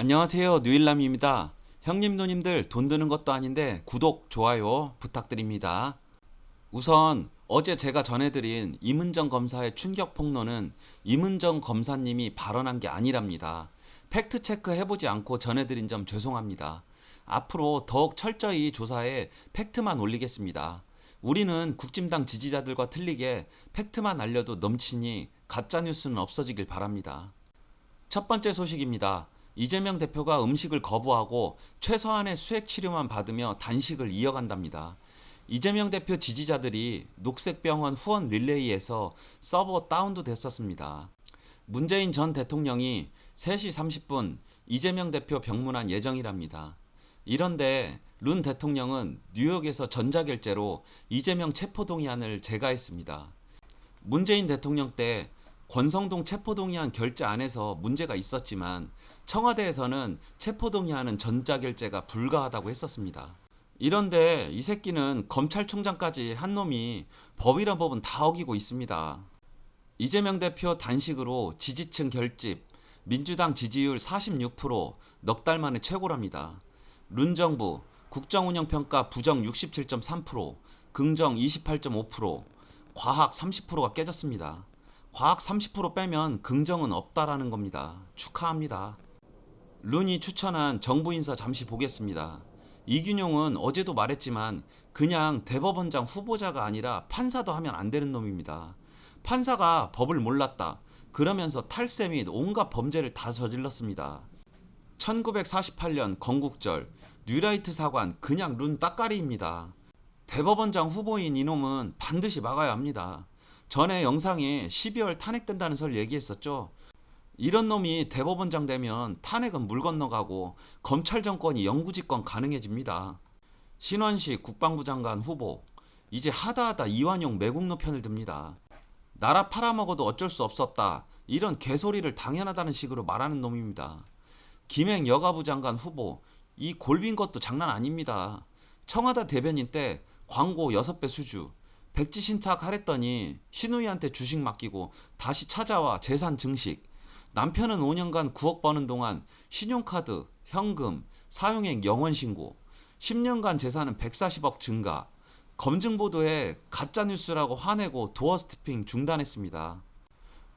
안녕하세요. 뉴일남입니다. 형님 누님들 돈 드는 것도 아닌데 구독, 좋아요 부탁드립니다. 우선 어제 제가 전해드린 임은정 검사의 충격 폭로는 임은정 검사님이 발언한 게 아니랍니다. 팩트 체크 해보지 않고 전해드린 점 죄송합니다. 앞으로 더욱 철저히 조사해 팩트만 올리겠습니다. 우리는 국진당 지지자들과 틀리게 팩트만 알려도 넘치니 가짜뉴스는 없어지길 바랍니다. 첫 번째 소식입니다. 이재명 대표가 음식을 거부하고 최소한의 수액 치료만 받으며 단식을 이어간답니다. 이재명 대표 지지자들이 녹색병원 후원 릴레이에서 서버 다운도 됐었습니다. 문재인 전 대통령이 3시 30분 이재명 대표 병문안 예정이랍니다. 이런데 룬 대통령은 뉴욕에서 전자결제로 이재명 체포동의안을 제거했습니다. 문재인 대통령 때 권성동 체포동의안 결재 안에서 문제가 있었지만 청와대에서는 체포동의안은 전자결제가 불가하다고 했었습니다. 이런데 이 새끼는 검찰총장까지 한 놈이 법이란 법은 다 어기고 있습니다. 이재명 대표 단식으로 지지층 결집, 민주당 지지율 46%넉 달 만에 최고랍니다. 룬 정부 국정운영평가 부정 67.3%, 긍정 28.5%, 과학 30%가 깨졌습니다. 과학 30% 빼면 긍정은 없다라는 겁니다. 축하합니다. 룬이 추천한 정부 인사 잠시 보겠습니다. 이균용은 어제도 말했지만 그냥 대법원장 후보자가 아니라 판사도 하면 안 되는 놈입니다. 판사가 법을 몰랐다. 그러면서 탈세 및 온갖 범죄를 다 저질렀습니다. 1948년 건국절 뉴라이트 사관 그냥 룬 따까리입니다. 대법원장 후보인 이놈은 반드시 막아야 합니다. 전에 영상에 12월 탄핵된다는 설 얘기했었죠. 이런 놈이 대법원장 되면 탄핵은 물 건너가고 검찰 정권이 영구집권 가능해집니다. 신원식 국방부 장관 후보 이제 하다하다 이완용 매국노 편을 듭니다. 나라 팔아먹어도 어쩔 수 없었다. 이런 개소리를 당연하다는 식으로 말하는 놈입니다. 김행 여가부 장관 후보 이 골빈 것도 장난 아닙니다. 청와대 대변인 때 광고 6배 수주 백지 신탁하랬더니 신우이한테 주식 맡기고 다시 찾아와 재산 증식. 남편은 5년간 9억 버는 동안 신용카드, 현금, 사용액 영원 신고. 10년간 재산은 140억 증가. 검증보도에 가짜뉴스라고 화내고 도어 스태핑 중단했습니다.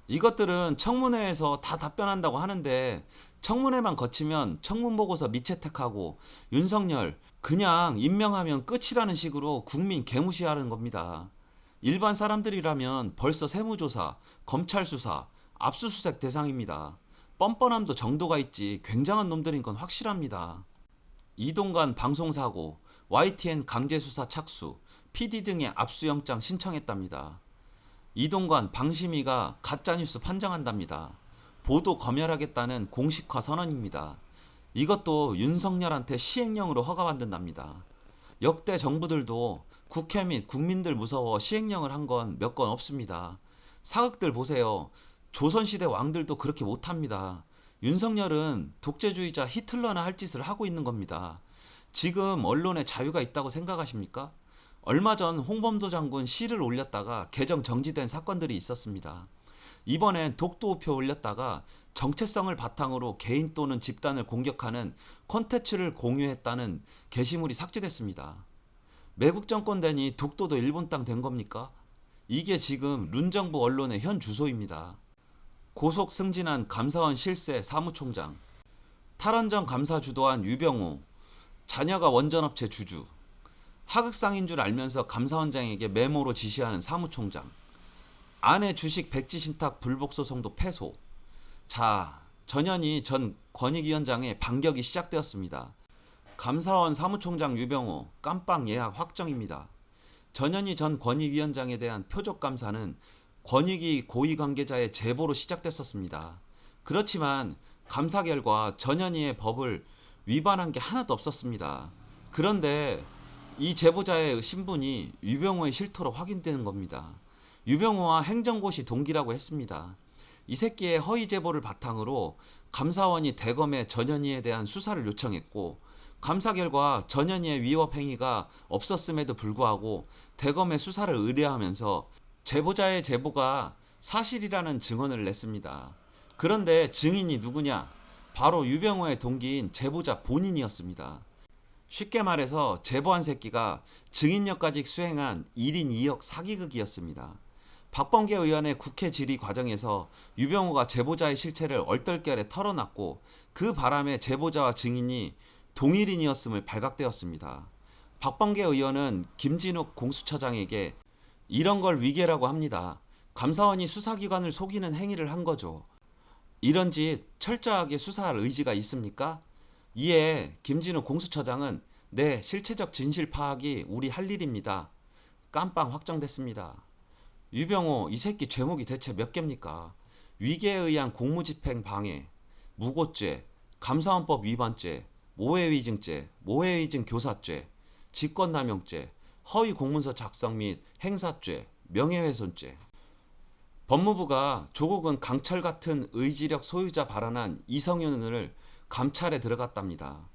이것들은 청문회에서 다 답변한다고 하는데 청문회만 거치면 청문보고서 미채택하고 윤석열 그냥 임명하면 끝이라는 식으로 국민 개무시하는 겁니다. 일반 사람들이라면 벌써 세무조사, 검찰 수사, 압수수색 대상입니다. 뻔뻔함도 정도가 있지 굉장한 놈들인 건 확실합니다. 이동관 방송사고, YTN 강제수사 착수, PD 등의 압수영장 신청했답니다. 이동관 방심위가 가짜뉴스 판정한답니다. 보도 검열하겠다는 공식화 선언입니다. 이것도 윤석열한테 시행령으로 허가받는답니다. 역대 정부들도 국회 및 국민들 무서워 시행령을 한 건 몇 건 없습니다. 사극들 보세요. 조선시대 왕들도 그렇게 못합니다. 윤석열은 독재주의자 히틀러나 할 짓을 하고 있는 겁니다. 지금 언론에 자유가 있다고 생각하십니까? 얼마 전 홍범도 장군 시를 올렸다가 계정 정지된 사건들이 있었습니다. 이번엔 독도우표 올렸다가 정체성을 바탕으로 개인 또는 집단을 공격하는 콘텐츠를 공유했다는 게시물이 삭제됐습니다. 매국 정권 되니 독도도 일본 땅 된 겁니까? 이게 지금 룬 정부 언론의 현 주소입니다. 고속 승진한 감사원 실세 사무총장, 탈원전 감사 주도한 유병호, 자녀가 원전업체 주주, 하극상인 줄 알면서 감사원장에게 메모로 지시하는 사무총장, 아내 주식 백지 신탁 불복 소송도 패소. 자, 전현희 전 권익위원장의 반격이 시작되었습니다. 감사원 사무총장 유병호 깜빵 예약 확정입니다. 전현희 전 권익위원장에 대한 표적 감사는 권익위 고위 관계자의 제보로 시작됐었습니다. 그렇지만 감사 결과 전현희의 법을 위반한 게 하나도 없었습니다. 그런데 이 제보자의 신분이 유병호의 실토로 확인되는 겁니다. 유병호와 행정고시 동기라고 했습니다. 이 새끼의 허위 제보를 바탕으로 감사원이 대검에 전현희에 대한 수사를 요청했고 감사 결과 전현희의 위법 행위가 없었음에도 불구하고 대검에 수사를 의뢰하면서 제보자의 제보가 사실이라는 증언을 냈습니다. 그런데 증인이 누구냐? 바로 유병호의 동기인 제보자 본인이었습니다. 쉽게 말해서 제보한 새끼가 증인력까지 수행한 1인 2역 사기극이었습니다. 박범계 의원의 국회 질의 과정에서 유병호가 제보자의 실체를 얼떨결에 털어놨고 그 바람에 제보자와 증인이 동일인이었음을 발각되었습니다. 박범계 의원은 김진욱 공수처장에게 이런 걸 위계라고 합니다. 감사원이 수사기관을 속이는 행위를 한 거죠. 이런 짓 철저하게 수사할 의지가 있습니까? 이에 김진욱 공수처장은 네, 실체적 진실 파악이 우리 할 일입니다. 깜빵 확정됐습니다. 유병호 이 새끼 죄목이 대체 몇 개입니까? 위계에 의한 공무집행 방해, 무고죄, 감사원법 위반죄, 모해위증죄, 모해위증 교사죄, 직권남용죄, 허위 공문서 작성 및 행사죄, 명예훼손죄. 법무부가 조국은 강철 같은 의지력 소유자 발언한 이성윤을 감찰에 들어갔답니다.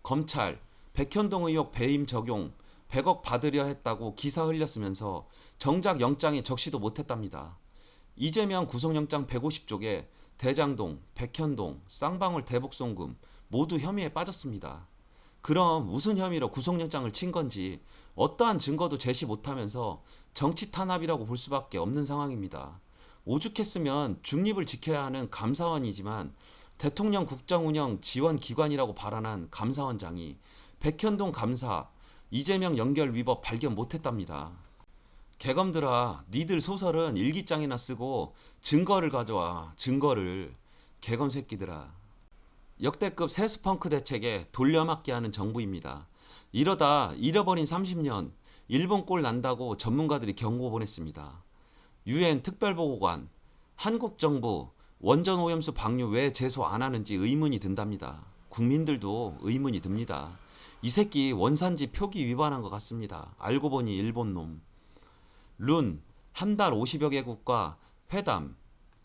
검찰, 백현동 의혹 배임 적용 100억 받으려 했다고 기사 흘렸으면서 정작 영장에 적시도 못했답니다. 이재명 구속영장 150쪽에 대장동, 백현동, 쌍방울 대북송금 모두 혐의에 빠졌습니다. 그럼 무슨 혐의로 구속영장을 친 건지 어떠한 증거도 제시 못하면서 정치 탄압이라고 볼 수밖에 없는 상황입니다. 오죽했으면 중립을 지켜야 하는 감사원이지만 대통령 국정운영 지원기관이라고 발언한 감사원장이 백현동 감사, 이재명 연결 위법 발견 못했답니다. 개검들아, 니들 소설은 일기장이나 쓰고 증거를 가져와, 증거를. 개검 새끼들아. 역대급 세수펑크 대책에 돌려막기 하는 정부입니다. 이러다 잃어버린 30년, 일본 꼴 난다고 전문가들이 경고 보냈습니다. 유엔 특별보고관, 한국 정부 원전 오염수 방류 왜 제소 안 하는지 의문이 든답니다. 국민들도 의문이 듭니다. 이 새끼 원산지 표기 위반한 것 같습니다. 알고 보니 일본 놈. 룬, 한 달 50여 개국과 회담,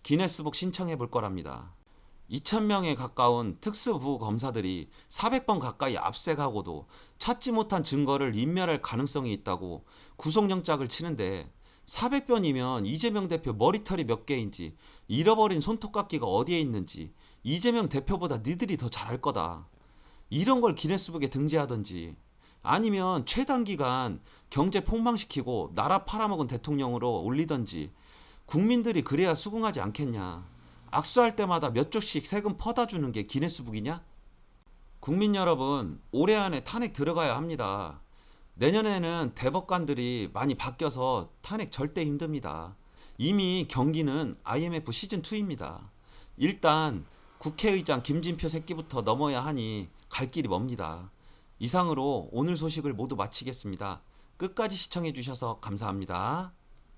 기네스북 신청해 볼 거랍니다. 2,000명에 가까운 특수부 검사들이 400번 가까이 압색하고도 찾지 못한 증거를 인멸할 가능성이 있다고 구속영장을 치는데 400번이면 이재명 대표 머리털이 몇 개인지 잃어버린 손톱깎이가 어디에 있는지 이재명 대표보다 니들이 더 잘할 거다. 이런 걸 기네스북에 등재하든지 아니면 최단기간 경제 폭망시키고 나라 팔아먹은 대통령으로 올리든지 국민들이 그래야 수긍하지 않겠냐. 악수할 때마다 몇 조씩 세금 퍼다 주는 게 기네스북이냐? 국민 여러분, 올해 안에 탄핵 들어가야 합니다. 내년에는 대법관들이 많이 바뀌어서 탄핵 절대 힘듭니다. 이미 경기는 IMF 시즌2입니다. 일단 국회의장 김진표 새끼부터 넘어야 하니 갈 길이 멉니다. 이상으로 오늘 소식을 모두 마치겠습니다. 끝까지 시청해 주셔서 감사합니다.